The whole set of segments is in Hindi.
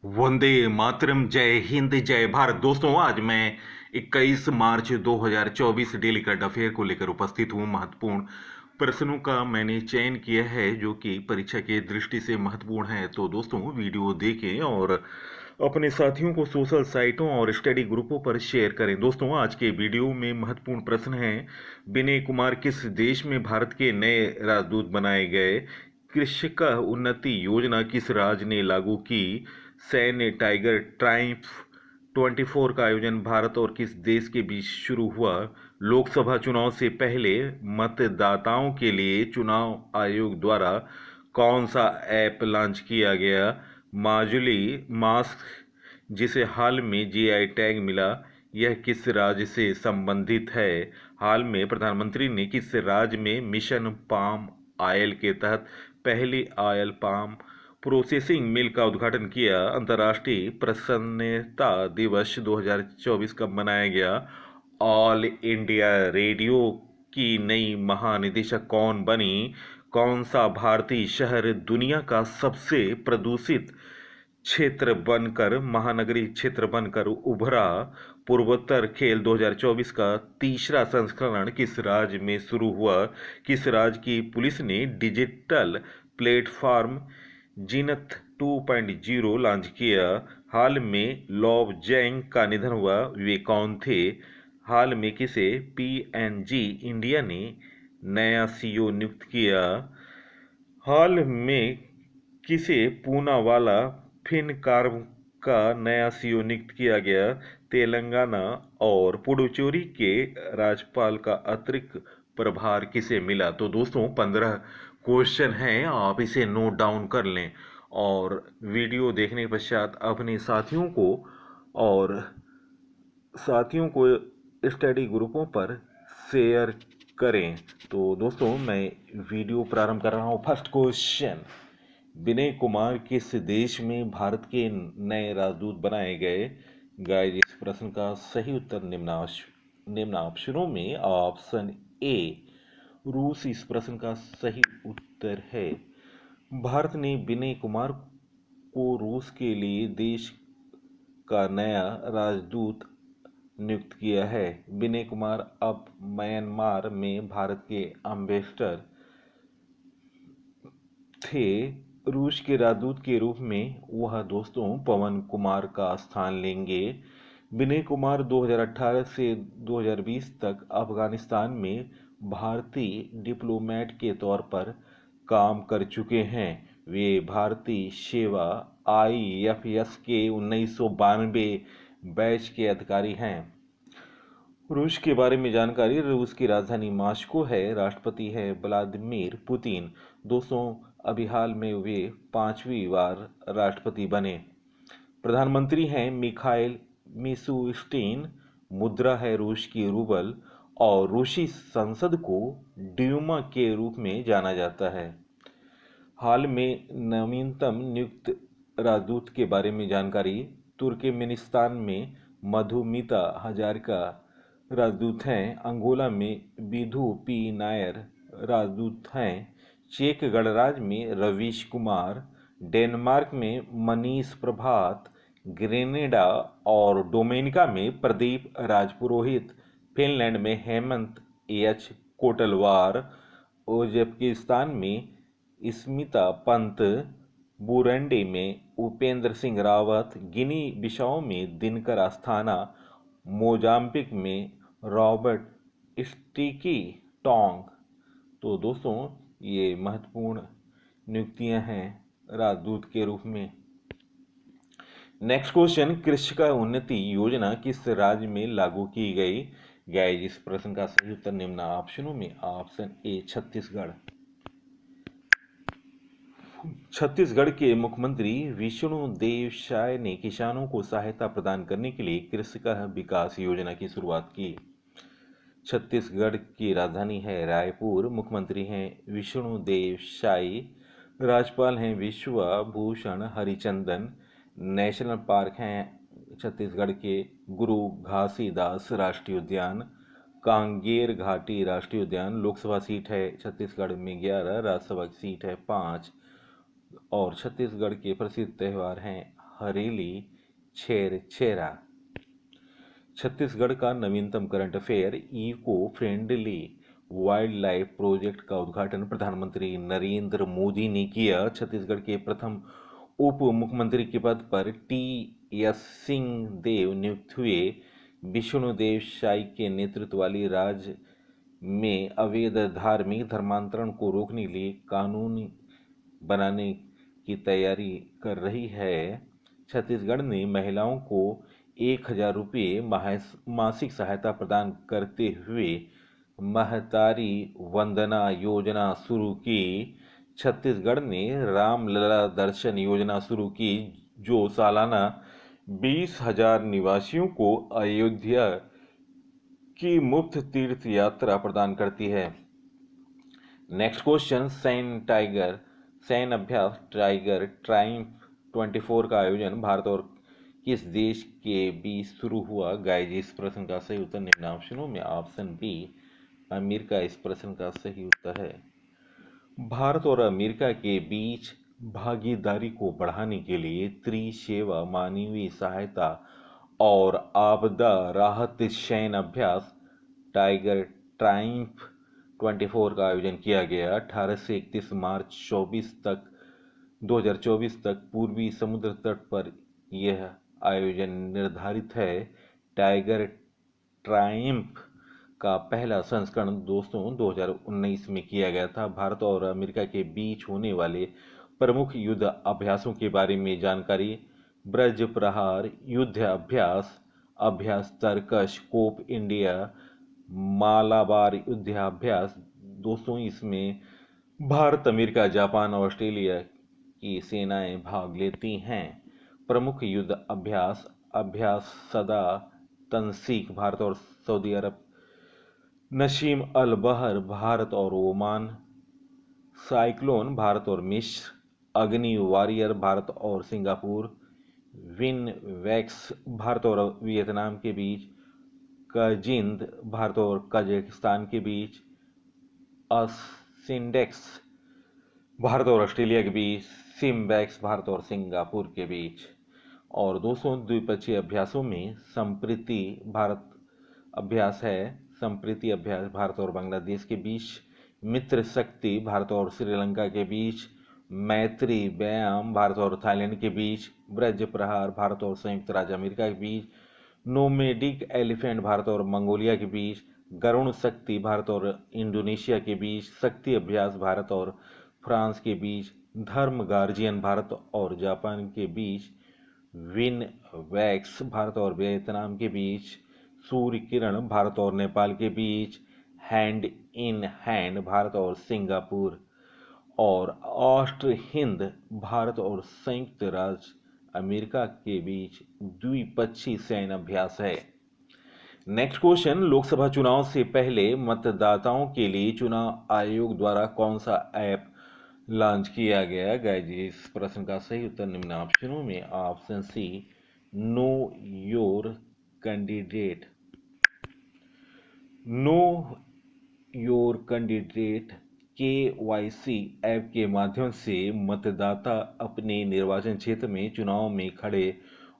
वंदे मातरम। जय हिंद, जय भारत। दोस्तों, आज मैं 21 मार्च 2024 डेली करंट अफेयर को लेकर उपस्थित हूँ। महत्वपूर्ण प्रश्नों का मैंने चयन किया है जो कि परीक्षा के दृष्टि से महत्वपूर्ण है। तो दोस्तों, वीडियो देखें और अपने साथियों को सोशल साइटों और स्टडी ग्रुपों पर शेयर करें। दोस्तों, आज के वीडियो में महत्वपूर्ण प्रश्न है। विनय कुमार किस देश में भारत के नए राजदूत बनाए गए? कृषक उन्नति योजना किस राज्य ने लागू की? सैन्य टाइगर ट्राइम्फ 24 का आयोजन भारत और किस देश के बीच शुरू हुआ? लोकसभा चुनाव से पहले मतदाताओं के लिए चुनाव आयोग द्वारा कौन सा ऐप लॉन्च किया गया? माजुली मास्क जिसे हाल में जीआई टैग मिला, यह किस राज्य से संबंधित है? हाल में प्रधानमंत्री ने किस राज्य में मिशन पाम ऑयल के तहत पहली ऑयल पाम प्रोसेसिंग मिल का उद्घाटन किया? अंतर्राष्ट्रीय प्रसन्नता दिवस 2024 कब मनाया गया? ऑल इंडिया रेडियो की नई महानिदेशक कौन बनी? कौन सा भारतीय शहर दुनिया का सबसे प्रदूषित क्षेत्र बनकर महानगरीय क्षेत्र बनकर उभरा? पूर्वोत्तर खेल 2024 का तीसरा संस्करण किस राज्य में शुरू हुआ? किस राज्य की पुलिस ने डिजिटल प्लेटफॉर्म जीनत 2.0 लॉन्च किया? हाल में लॉव जेंग का निधन हुआ, वे कौन थे? हाल में किसे पीएनजी इंडिया ने नया सीईओ नियुक्त किया? हाल में किसे पूनावाला फिनकॉर्प का नया सीईओ नियुक्त किया गया? तेलंगाना और पुडुचेरी के राज्यपाल का अतिरिक्त प्रभार किसे मिला? तो दोस्तों, 15 क्वेश्चन हैं, आप इसे नोट डाउन कर लें और वीडियो देखने के पश्चात अपने और साथियों को स्टडी ग्रुपों पर शेयर करें। तो दोस्तों, मैं वीडियो प्रारंभ कर रहा हूँ। फर्स्ट क्वेश्चन, विनय कुमार किस देश में भारत के नए राजदूत बनाए गए? गाइस, इस प्रश्न का सही उत्तर निम्न ऑप्शनों में ऑप्शन ए रूस इस प्रश्न का सही उत्तर है। भारत ने विनय कुमार को रूस के लिए देश का नया राजदूत नियुक्त किया है। विनय कुमार अब म्यांमार में भारत के एम्बेसडर थे। रूस के राजदूत के रूप में वह दोस्तों पवन कुमार का स्थान लेंगे। विनय कुमार 2018 से 2020 तक अफगानिस्तान में भारतीय डिप्लोमेट के तौर पर काम कर चुके हैं। वे भारतीय सेवा आईएफएस के 1992 बैच के अधिकारी हैं। रूस के बारे में जानकारी, रूस की राजधानी मास्को है। राष्ट्रपति है व्लादिमीर पुतिन। दोस्तों, अभी हाल में वे 5वीं बार राष्ट्रपति बने। प्रधानमंत्री हैं मिखाइल मिशुस्टिन। मुद्रा है रूस की रूबल और रूसी संसद को ड्यूमा के रूप में जाना जाता है। हाल में नवीनतम नियुक्त राजदूत के बारे में जानकारी, तुर्कमेनिस्तान में मधुमिता हजारिका राजदूत हैं। अंगोला में विधु पी नायर राजदूत हैं। चेक गणराज्य में रवीश कुमार। डेनमार्क में मनीष प्रभात। ग्रेनेडा और डोमिनिका में प्रदीप राजपुरोहित। फिनलैंड में हेमंत एच कोटलवार। उज्बेकिस्तान में स्मिता पंत। बुरुंडी में उपेंद्र सिंह रावत। गिनी बिसाऊ में दिनकर अस्थाना। मोजाम्बिक में रॉबर्ट स्टिकी टोंग। तो दोस्तों, ये महत्वपूर्ण नियुक्तियां हैं राजदूत के रूप में। नेक्स्ट क्वेश्चन, कृषि का उन्नति योजना किस राज्य में लागू की गई? गाइस, इस प्रश्न का सही उत्तर निम्न ऑप्शनों में ऑप्शन ए छत्तीसगढ़। छत्तीसगढ़ के मुख्यमंत्री विष्णुदेव साय ने किसानों को सहायता प्रदान करने के लिए कृषि विकास योजना की शुरुआत की। छत्तीसगढ़ की राजधानी है रायपुर। मुख्यमंत्री हैं विष्णुदेव साय। राज्यपाल हैं विश्वभूषण हरिचंदन। नेशनल पार्क हैं छत्तीसगढ़ के गुरु घासीदास राष्ट्रीय उद्यान, कांगेर घाटी राष्ट्रीय उद्यान। लोकसभा सीट है छत्तीसगढ़ में 11, राज्यसभा की सीट है 5 और छत्तीसगढ़ के प्रसिद्ध त्यौहार हैं हरेली छेरछेरा। छत्तीसगढ़ का नवीनतम current affair, eco friendly wildlife project का उद्घाटन प्रधानमंत्री नरेंद्र मोदी ने किया। छत्तीसगढ़ के प्रथम उप मुख्यमंत्री के पद पर टी.एस. सिंहदेव नियुक्त हुए। विष्णुदेव साई के नेतृत्व वाली राज्य में अवैध धार्मिक धर्मांतरण को रोकने के लिए कानून बनाने की तैयारी कर रही है। छत्तीसगढ़ ने महिलाओं को 1,000 रुपये मासिक सहायता प्रदान करते हुए महतारी वंदना योजना शुरू की। छत्तीसगढ़ ने रामलला दर्शन योजना शुरू की, जो सालाना 20,000 निवासियों को अयोध्या की मुफ्त तीर्थ यात्रा प्रदान करती है। नेक्स्ट क्वेश्चन, सैन्य अभ्यास टाइगर ट्रायम्फ 24 का आयोजन भारत और किस देश के बीच शुरू हुआ? गाइस, इस प्रश्न का सही उत्तर निम्न ऑप्शनों में ऑप्शन बी अमेरिका इस प्रश्न का सही उत्तर है। भारत और अमेरिका के बीच भागीदारी को बढ़ाने के लिए त्रिसेवा मानवीय सहायता और आपदा राहत सैन्य अभ्यास टाइगर ट्रायम्फ 24 का आयोजन किया गया। 18 से 31 मार्च 2024 तक पूर्वी समुद्र तट पर यह आयोजन निर्धारित है। टाइगर ट्रायम्फ का पहला संस्करण दोस्तों 2019 में किया गया था। भारत और अमेरिका के बीच होने वाले प्रमुख युद्ध अभ्यासों के बारे में जानकारी। ब्रज प्रहार युद्ध अभ्यास, अभ्यास तरकश, कोप इंडिया, मालाबार युद्धाभ्यास। दोस्तों, इसमें भारत, अमेरिका, जापान और ऑस्ट्रेलिया की सेनाएं भाग लेती हैं। प्रमुख युद्ध अभ्यास, अभ्यास सदा तनसीक भारत और सऊदी अरब, नसीम अल बहर भारत और ओमान, साइक्लोन भारत और मिस्र, अग्नि वॉरियर भारत और सिंगापुर, विन वैक्स भारत और वियतनाम के बीच, कजिंद भारत और कजाकिस्तान के बीच, असिंडेक्स भारत और ऑस्ट्रेलिया के बीच, सिमवैक्स भारत और सिंगापुर के बीच। और दोस्तों, द्विपक्षीय अभ्यासों में संप्रीति भारत अभ्यास है, संप्रीति अभ्यास भारत और बांग्लादेश के बीच, मित्र शक्ति भारत और श्रीलंका के बीच, मैत्री व्यायाम भारत और थाईलैंड के बीच, ब्रज प्रहार भारत और संयुक्त राज्य अमेरिका के बीच, नोमेडिक एलिफेंट भारत और मंगोलिया के बीच, गरुण शक्ति भारत और इंडोनेशिया के बीच, शक्ति अभ्यास भारत और फ्रांस के बीच, धर्म गार्जियन भारत और जापान के बीच, विन वैक्स भारत और वियतनाम के बीच, सूर्य किरण भारत और नेपाल के बीच, हैंड इन हैंड भारत और सिंगापुर, और ऑस्ट्र हिंद भारत और संयुक्त राज्य अमेरिका के बीच द्विपक्षीय सैन्य अभ्यास है। नेक्स्ट क्वेश्चन, लोकसभा चुनाव से पहले मतदाताओं के लिए चुनाव आयोग द्वारा कौन सा ऐप लॉन्च किया गया? गाइस, इस प्रश्न का सही उत्तर निम्न ऑप्शनों में option C know your candidate. Know your candidate KYC app के माध्यम से मतदाता अपने निर्वाचन क्षेत्र में चुनाव में खड़े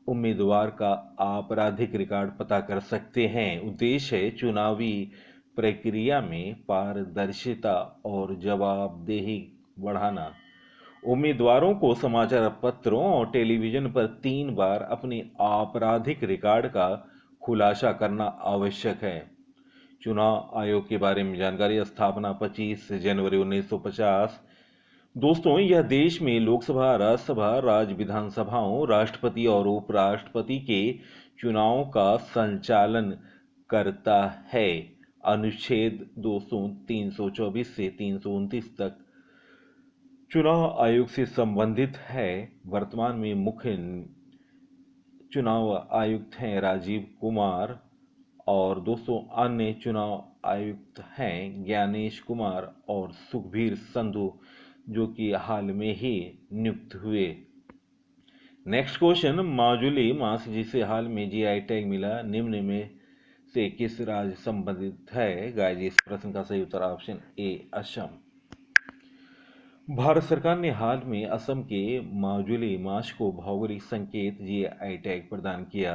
उम्मीदवार का आपराधिक रिकॉर्ड पता कर सकते हैं। उद्देश्य है चुनावी प्रक्रिया में पारदर्शिता और जवाबदेही बढ़ाना। उम्मीदवारों को समाचार पत्रों और टेलीविजन पर 3 बार अपने आपराधिक रिकॉर्ड का खुलासा करना आवश्यक है। चुनाव आयोग के बारे में जानकारी। स्थापना 25 जनवरी 1950। दोस्तों, यह देश में लोकसभा, राज्यसभा, राज्य विधानसभाओं, राष्ट्रपति और उपराष्ट्रपति के चुनाव का संचालन करता है। अनुच्छेद दोस्तों 324 से 329 तक चुनाव आयोग से संबंधित है। वर्तमान में मुख्य चुनाव आयुक्त हैं राजीव कुमार, और दोस्तों अन्य चुनाव आयुक्त हैं ज्ञानेश कुमार और सुखबीर संधू, जो कि हाल में ही नियुक्त हुए। नेक्स्ट क्वेश्चन, माजुली मास्क जिसे हाल में GI टैग मिला, निम्न में से किस राज्य संबंधित है? गाइस, इस प्रश्न का सही उत्तर ऑप्शन ए असम। भारत सरकार ने हाल में असम के माजुली माछ को भौगोलिक संकेत जीआई टैग प्रदान किया।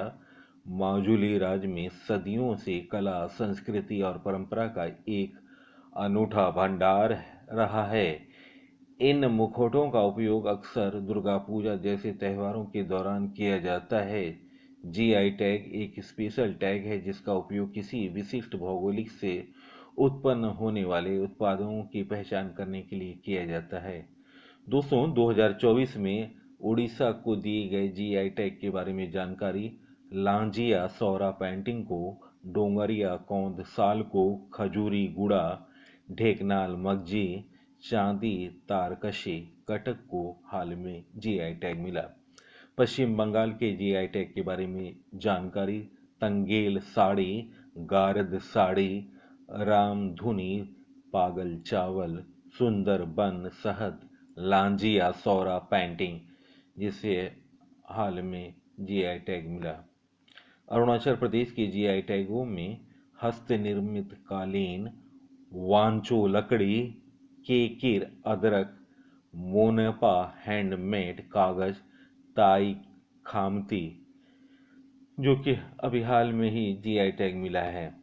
माजुली राज्य में सदियों से कला, संस्कृति और परंपरा का एक अनूठा भंडार रहा है। इन मुखौटों का उपयोग अक्सर दुर्गा पूजा जैसे त्योहारों के दौरान किया जाता है। जीआई टैग एक स्पेशल टैग है जिसका उपयोग किसी विशिष्ट भौगोलिक से उत्पन्न होने वाले उत्पादों की पहचान करने के लिए किया जाता है। दोस्तों, 2024 में उड़ीसा को दिए गए जीआई टैग के बारे में जानकारी। लांजिया सौरा पेंटिंग को, डोंगरिया कौंद साल को, खजूरी गुड़ा, ढेकनाल मगजी, चांदी तारकशी कटक को हाल में जीआई टैग मिला। पश्चिम बंगाल के जीआई टैग के बारे में जानकारी। तंगेल साड़ी, गारद साड़ी, रामधुनी पागल चावल, सुंदर बन शहद, लांजिया सौरा पेंटिंग, जिसे हाल में जीआई टैग मिला। अरुणाचल प्रदेश के जीआई टैगों में हस्त निर्मित कालीन, वांचो लकड़ी, केकिर अदरक, मोनपा हैंडमेड कागज, ताई खामती, जो कि अभी हाल में ही जीआई टैग मिला है।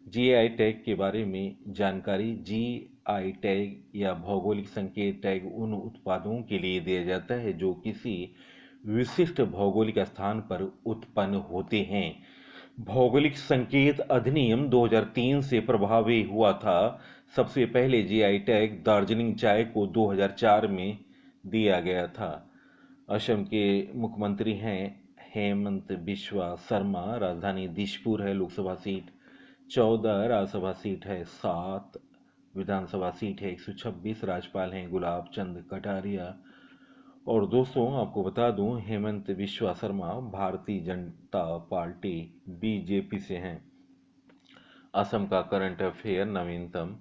जीआई टैग के बारे में जानकारी। जीआई टैग या भौगोलिक संकेत टैग उन उत्पादों के लिए दिया जाता है जो किसी विशिष्ट भौगोलिक स्थान पर उत्पन्न होते हैं। भौगोलिक संकेत अधिनियम 2003 से प्रभावी हुआ था। सबसे पहले जीआई टैग दार्जिलिंग चाय को 2004 में दिया गया था। असम के मुख्यमंत्री हैं हेमंत बिस्वा शर्मा। राजधानी दिसपुर है। लोकसभा सीट 14, राज्यसभा सीट है 7, विधानसभा सीट है 126। राज्यपाल हैं गुलाब चंद कटारिया। और दोस्तों, आपको बता दूं, हेमंत बिस्वा शर्मा भारतीय जनता पार्टी बीजेपी से हैं। असम का करंट अफेयर नवीनतम।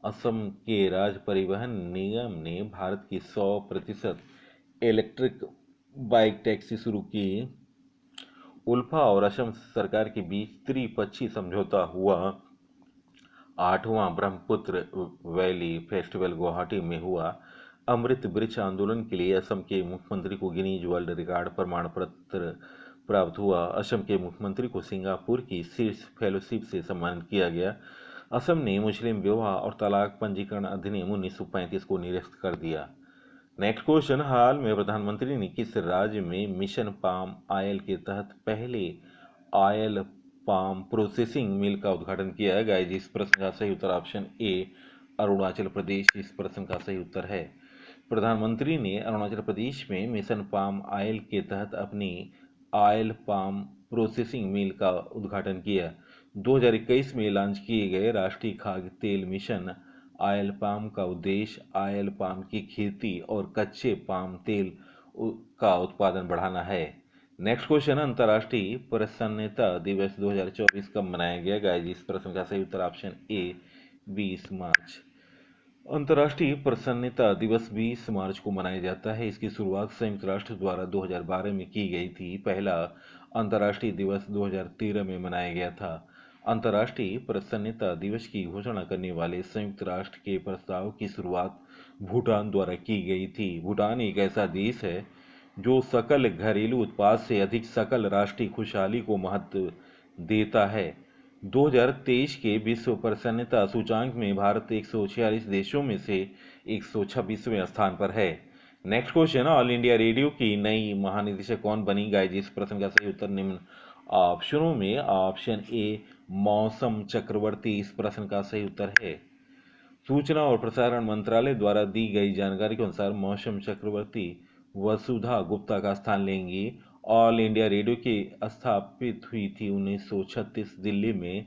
असम के राज्य परिवहन निगम ने भारत की 100% इलेक्ट्रिक बाइक टैक्सी शुरू की। उल्फा और असम सरकार के बीच त्रिपक्षीय समझौता हुआ। 8वां ब्रह्मपुत्र वैली फेस्टिवल गुवाहाटी में हुआ। अमृत वृक्ष आंदोलन के लिए असम के मुख्यमंत्री को गिनीज वर्ल्ड रिकॉर्ड प्रमाण पत्र प्राप्त हुआ। असम के मुख्यमंत्री को सिंगापुर की शीर्ष फेलोशिप से सम्मानित किया गया। असम ने मुस्लिम विवाह और तलाक पंजीकरण अधिनियम 1935 को निरस्त कर दिया। नेक्स्ट क्वेश्चन, हाल में प्रधानमंत्री ने किस राज्य में मिशन पाम ऑयल के तहत पहले ऑयल पाम प्रोसेसिंग मिल का उद्घाटन किया है? गाइस, इस प्रश्न का सही उत्तर ऑप्शन ए अरुणाचल प्रदेश इस प्रश्न का सही उत्तर है। प्रधानमंत्री ने अरुणाचल प्रदेश में मिशन पाम ऑयल के तहत अपनी ऑयल पाम प्रोसेसिंग मिल का उद्घाटन किया। 2021 में लॉन्च किए गए राष्ट्रीय खाद्य तेल मिशन ऑयल पाम का उद्देश्य ऑयल पाम की खेती और कच्चे पाम तेल का उत्पादन बढ़ाना है। नेक्स्ट क्वेश्चन, अंतर्राष्ट्रीय प्रसन्नता दिवस 2024 कब मनाया गया? गाइस, इस प्रश्न का सही उत्तर ऑप्शन ए 20 मार्च। अंतर्राष्ट्रीय प्रसन्नता दिवस 20 मार्च को मनाया जाता है। इसकी शुरुआत संयुक्त राष्ट्र द्वारा 2012 में की गई थी। पहला अंतर्राष्ट्रीय दिवस 2013 में मनाया गया था। अंतर्राष्ट्रीय प्रसन्नता दिवस की घोषणा करने वाले संयुक्त राष्ट्र के प्रस्ताव की शुरुआत भूटान द्वारा की गई थी। भूटान एक ऐसा देश है जो सकल घरेलू उत्पाद से अधिक सकल राष्ट्रीय खुशहाली को महत्व देता है। 2023 के विश्व प्रसन्नता सूचांक में भारत 146 देशों में से 126वें स्थान पर है। Next question, all India radio की नई महानिदेशक कौन बनी? गाइस, इस प्रश्न का सही उत्तर निम्न ऑप्शनों में ऑप्शन ए मौसम चक्रवर्ती इस प्रश्न का सही उत्तर है। सूचना और प्रसारण मंत्रालय द्वारा दी गई जानकारी के अनुसार मौसम चक्रवर्ती वसुधा गुप्ता का स्थान लेंगी। ऑल इंडिया रेडियो की स्थापित हुई थी 1936 दिल्ली में।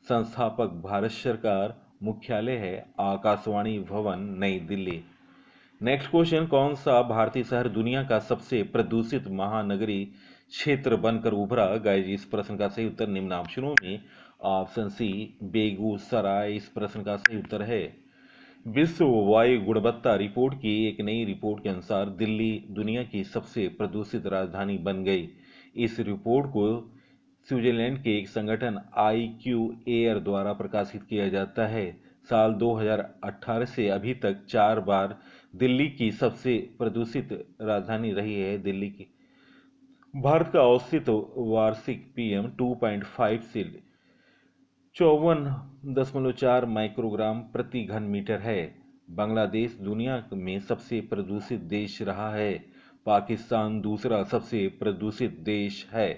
संस्थापक भारत सरकार। मुख्यालय है आकाशवाणी भवन नई दिल्ली। नेक्स्ट क्वेश्चन, कौन सा भारतीय शहर दुनिया का सबसे प्रदूषित महानगरीय क्षेत्र बनकर उभरा? गाइस, इस प्रश्न का सही उत्तर निम्न ऑप्शनों में ऑप्शन सी बेगूसराय इस प्रश्न का सही उत्तर है। विश्व वायु गुणवत्ता रिपोर्ट की एक नई रिपोर्ट के अनुसार दिल्ली दुनिया की सबसे प्रदूषित राजधानी बन गई। इस रिपोर्ट को स्विट्जरलैंड के एक संगठन IQ एयर द्वारा प्रकाशित किया जाता है। साल 2018 से अभी तक 4 बार दिल्ली की सबसे प्रदूषित राजधानी रही है दिल्ली की। भारत का औसत वार्षिक पीएम 2.5 से 54.4 माइक्रोग्राम प्रति घन मीटर है। बांग्लादेश दुनिया में सबसे प्रदूषित देश रहा है। पाकिस्तान दूसरा सबसे प्रदूषित देश है।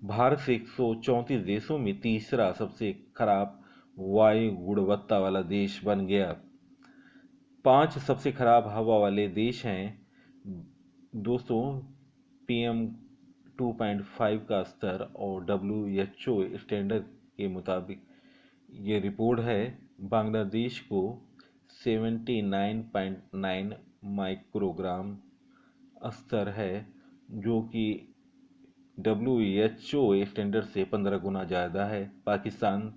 भारत से 134 देशों में तीसरा सबसे खराब वायु गुणवत्ता वाला देश बन गया। 5 सबसे खराब हवा वाले देश हैं दोस्तों। पीएम 2.5 का स्तर और WHO स्टैंडर्ड के मुताबिक ये रिपोर्ट है। बांग्लादेश को 79.9 माइक्रोग्राम स्तर है, जो कि WHO स्टैंडर्ड से 15 गुना ज़्यादा है। पाकिस्तान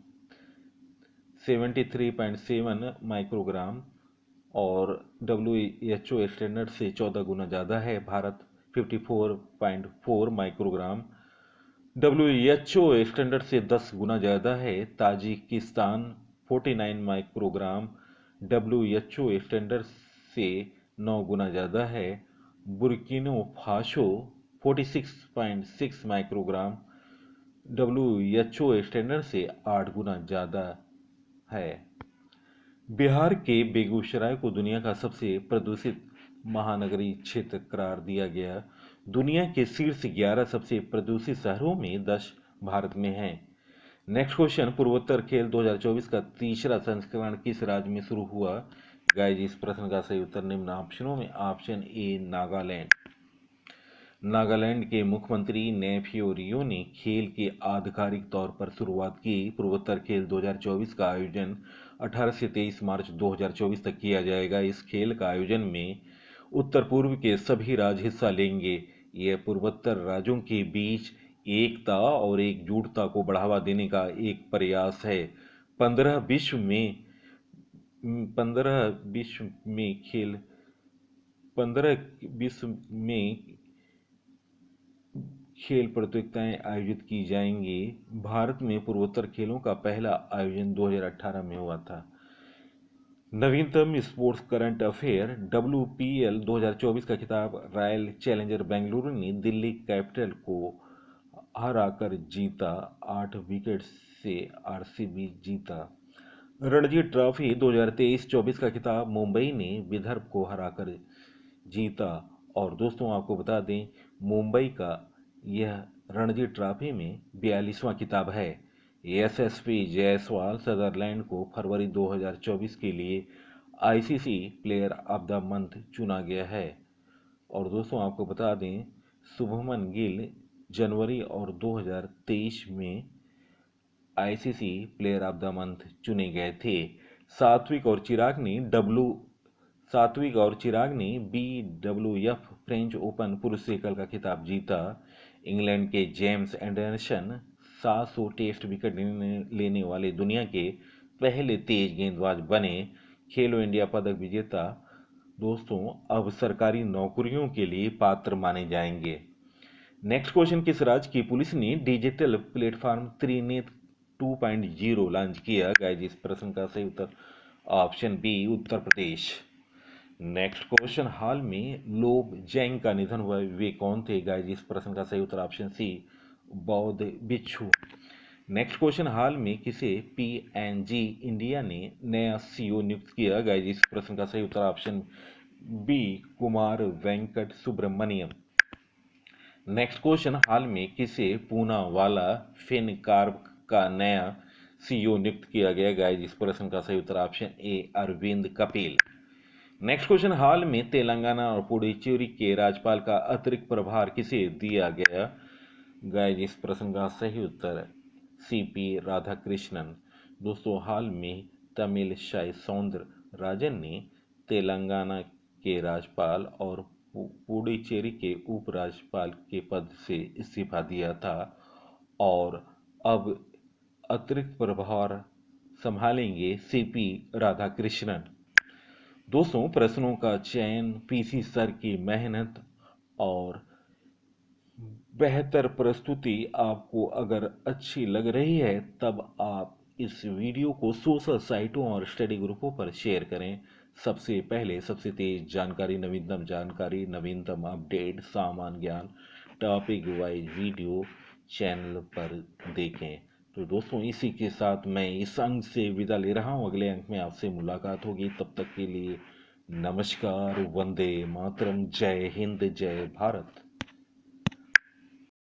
73.7 माइक्रोग्राम और WHO स्टैंडर्ड से 14 गुना ज़्यादा है। भारत 54.4 माइक्रोग्राम WHO स्टैंडर्ड से 10 गुना ज़्यादा है। ताजिकिस्तान 49 माइक्रोग्राम WHO स्टैंडर्ड से 9 गुना ज़्यादा है। बुर्किनो फासो 46.6 माइक्रोग्राम WHO स्टैंडर्ड से 8 गुना ज़्यादा है। बिहार के बेगूसराय को दुनिया का सबसे प्रदूषित महानगरीय क्षेत्र करार दिया गया। दुनिया के शीर्ष 11 सबसे प्रदूषित शहरों में 10 भारत में हैं। नेक्स्ट क्वेश्चन, पूर्वोत्तर खेल 2024 का तीसरा संस्करण किस राज्य में शुरू हुआ? गाइस, इस प्रश्न का सही उत्तर निम्न ऑप्शनों में ऑप्शन ए नागालैंड। नागालैंड के मुख्यमंत्री नेफ्यू रियो ने खेल के आधिकारिक तौर पर शुरुआत की। पूर्वोत्तर खेल 2024 का आयोजन 18 से 23 मार्च 2024 तक किया जाएगा। इस खेल का आयोजन में उत्तर पूर्व के सभी राज्य हिस्सा लेंगे। यह पूर्वोत्तर राज्यों के बीच एकता और एकजुटता को बढ़ावा देने का एक प्रयास है। 15 विश्व में 15 विश्व में खेल प्रतियोगिताएं आयोजित की जाएंगी। भारत में पूर्वोत्तर खेलों का पहला आयोजन 2018 में हुआ था। नवीनतम स्पोर्ट्स करंट अफेयर, WPL 2024 का खिताब रॉयल चैलेंजर बेंगलुरु ने दिल्ली कैपिटल को हराकर जीता। 8 विकेट से RCB जीता। रणजी ट्रॉफी 2023-24 का खिताब मुंबई ने विदर्भ को हराकर जीता। और दोस्तों, आपको बता दें, मुंबई का यह रणजी ट्रॉफी में 42वां खिताब है। SSP जायसवाल सदरलैंड को फरवरी 2024 के लिए ICC player of the month चुना गया है। और दोस्तों, आपको बता दें, शुभमन गिल जनवरी और 2023 में ICC player of the month चुने गए थे। सात्विक और चिराग ने BWF फ्रेंच ओपन पुरुष एकल का खिताब जीता। इंग्लैंड के जेम्स एंडरसन 700 टेस्ट विकेट लेने वाले दुनिया के पहले तेज गेंदबाज बने। खेलो इंडिया पदक विजेता दोस्तों अब सरकारी नौकरियों के लिए पात्र माने जाएंगे। नेक्स्ट क्वेश्चन, किस राज्य की पुलिस ने डिजिटल प्लेटफॉर्म त्रिनेत्र 2.0 लॉन्च किया? गाइस, इस प्रश्न का सही उत्तर option B Uttar Pradesh. Next question, हाल में लोब जैंग का निधन हुआ, वे कौन थे? गाइस, इस प्रश्न का सही उत्तर ऑप्शन सी बौद्ध भिक्षु। नेक्स्ट क्वेश्चन, हाल में किसे PNG इंडिया ने नया CEO नियुक्त किया? गाइस, इस प्रश्न का सही उत्तर option B Kumar Venkat Subramaniam. Next question, हाल में किसे पूनावाला फिनकॉर्प का नया CEO नियुक्त किया गया? गाइस, इस प्रश्न का सही उत्तर option A Arvind Kapil. Next question, हाल में तेलंगाना और पुडुचेरी के राज्यपाल का अतिरिक्त प्रभार किसे दिया गया? गाइस, इस प्रश्न का सही उत्तर CP राधाकृष्णन। दोस्तों, हाल में तमिलसाई सौंदरराजन ने तेलंगाना के राज्यपाल और पुडुचेरी के उपराज्यपाल के पद से इस्तीफा दिया था और अब अतिरिक्त प्रभार संभालेंगे CP राधाकृष्णन। दोस्तों, प्रश्नों का चयन, PC सर की मेहनत और बेहतर प्रस्तुति आपको अगर अच्छी लग रही है, तब आप इस वीडियो को सोशल साइटों और स्टडी ग्रुपों पर शेयर करें सबसे पहले सबसे तेज जानकारी, नवीनतम अपडेट, सामान्य ज्ञान, टॉपिक वाइज वीडियो चैनल पर देखें। तो दोस्तों, इसी के साथ मैं इस अंक से विदा ले रहा हूँ। अगले अंक में आपसे मुलाकात होगी। तब तक के लिए नमस्कार, वंदे मातरम, जय हिंद, जय भारत।